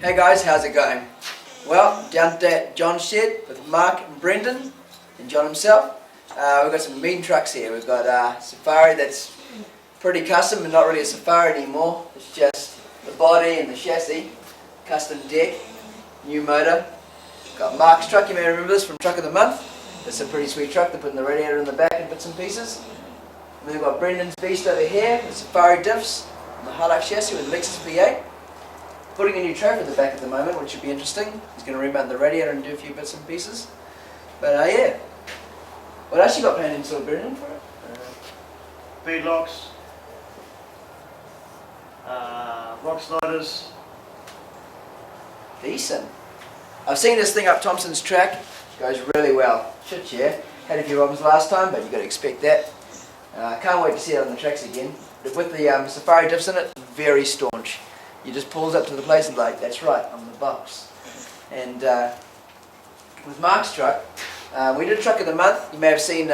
Hey guys, how's it going? Well, down at John's shed with Mark and Brendon and John himself. We've got some mean trucks here. We've got a Safari that's pretty custom and not really a Safari anymore. It's just the body and the chassis, custom deck, new motor. Got Mark's truck, you may remember this from Truck of the Month. It's a pretty sweet truck. They're putting the radiator in the back and bits and pieces. And then we've got Brendon's beast over here, the Safari diffs, and the Hilux chassis with Lexus V8. Putting a new trophy at the back at the moment, which should be interesting. He's going to remount the radiator and do a few bits and pieces. But yeah. What else you got planned in store, Brendon, for it? Beadlocks, rock sliders. Decent. I've seen this thing up Thompson's track. Goes really well. Shit, yeah. Had a few problems last time, but you've got to expect that. Can't wait to see it on the tracks again. With the Safari diffs in it, very staunch. You just pulls up to the place and like, that's right, I'm the box. And with Mark's truck, we did a Truck of the Month. You may have seen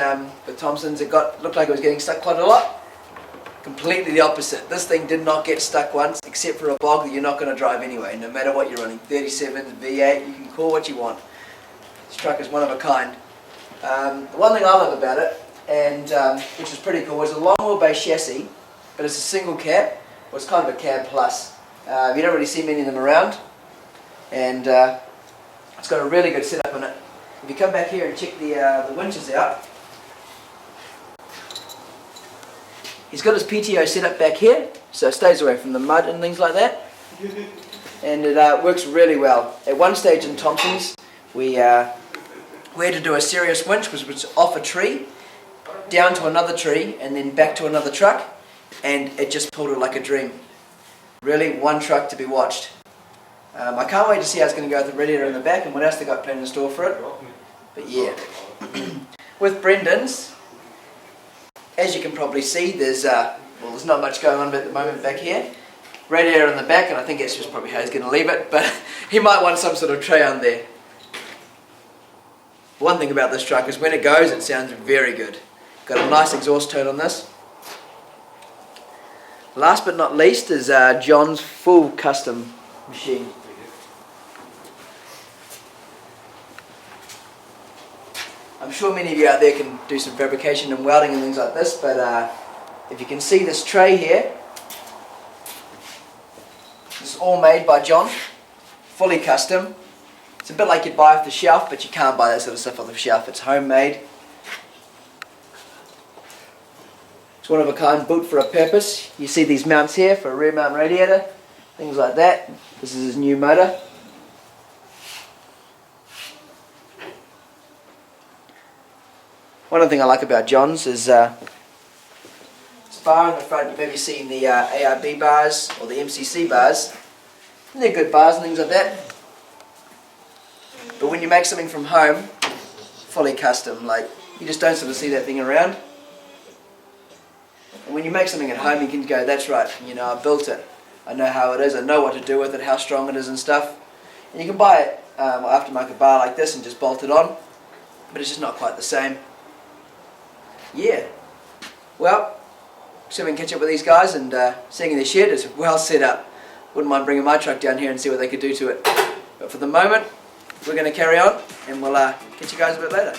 with Thompson's, looked like it was getting stuck quite a lot. Completely the opposite. This thing did not get stuck once, except for a bog that you're not going to drive anyway, no matter what you're running. 37, V8, you can call what you want. This truck is one of a kind. The one thing I love about it, and which is pretty cool, is a long wheelbase chassis, but it's a single cab. Well, it's kind of a cab plus. You don't really see many of them around, and it's got a really good setup on it. If you come back here and check the winches out, he's got his PTO set up back here, so it stays away from the mud and things like that, and it works really well. At one stage in Thompson's, we had to do a serious winch, which was off a tree, down to another tree, and then back to another truck, and it just pulled it like a dream. Really, one truck to be watched. I can't wait to see how it's going to go with the radiator in the back and what else they got planned in store for it. But yeah, with Brendon's, as you can probably see, there's not much going on at the moment back here. Radiator in the back, and I think that's just probably how he's going to leave it. But he might want some sort of tray on there. One thing about this truck is when it goes, it sounds very good. Got a nice exhaust tone on this. Last but not least is John's full custom machine. I'm sure many of you out there can do some fabrication and welding and things like this, but if you can see this tray here, this is all made by John, fully custom. It's a bit like you'd buy off the shelf, but you can't buy that sort of stuff off the shelf. It's homemade. It's one of a kind, built for a purpose. You see these mounts here for a rear mount radiator, things like that. This is his new motor. One other thing I like about John's is it's bar in the front. You may be seeing the ARB bars or the MCC bars. And they're good bars and things like that. But when you make something from home, fully custom, like you just don't sort of see that thing around. And when you make something at home, you can go, that's right, you know, I built it. I know how it is, I know what to do with it, how strong it is and stuff. And you can buy it, aftermarket bar like this and just bolt it on, but it's just not quite the same. Yeah. Well, so we can catch up with these guys and seeing their shed is well set up. Wouldn't mind bringing my truck down here and see what they could do to it. But for the moment, we're going to carry on and we'll catch you guys a bit later.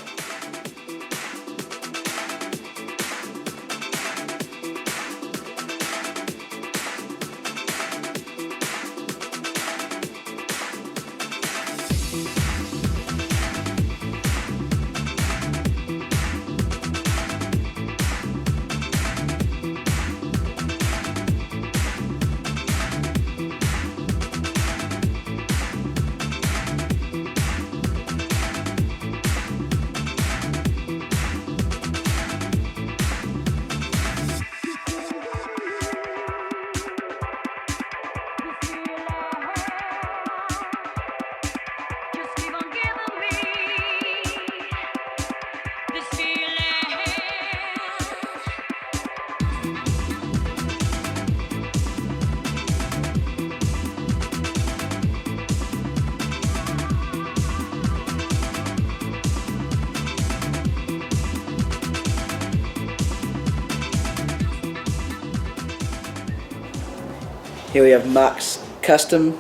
Here we have Mark's custom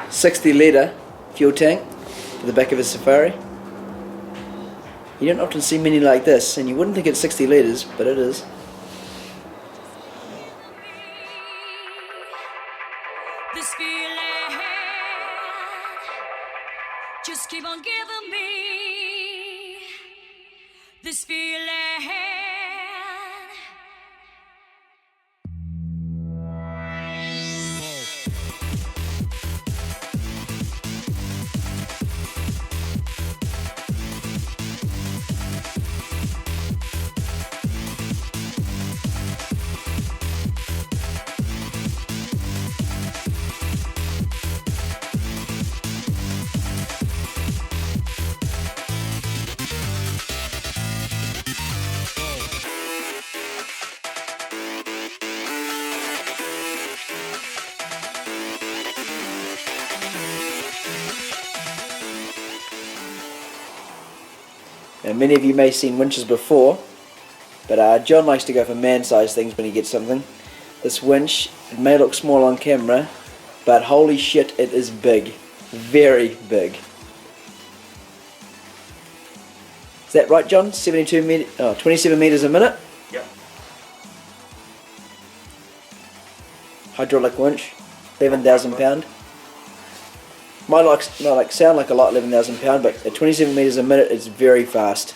60 litre fuel tank for the back of his Safari. You don't often see many like this, and you wouldn't think it's 60 litres, but it is. This feeling, just keep on giving me this feeling. Now, many of you may have seen winches before, but John likes to go for man-sized things when he gets something. This winch, it may look small on camera, but holy shit, it is big. Very big. Is that right, John? 27 metres a minute? Yep. Hydraulic winch, 11,000 pound. Might sound like a lot, 11,000 pound, but at 27 metres a minute, it's very fast.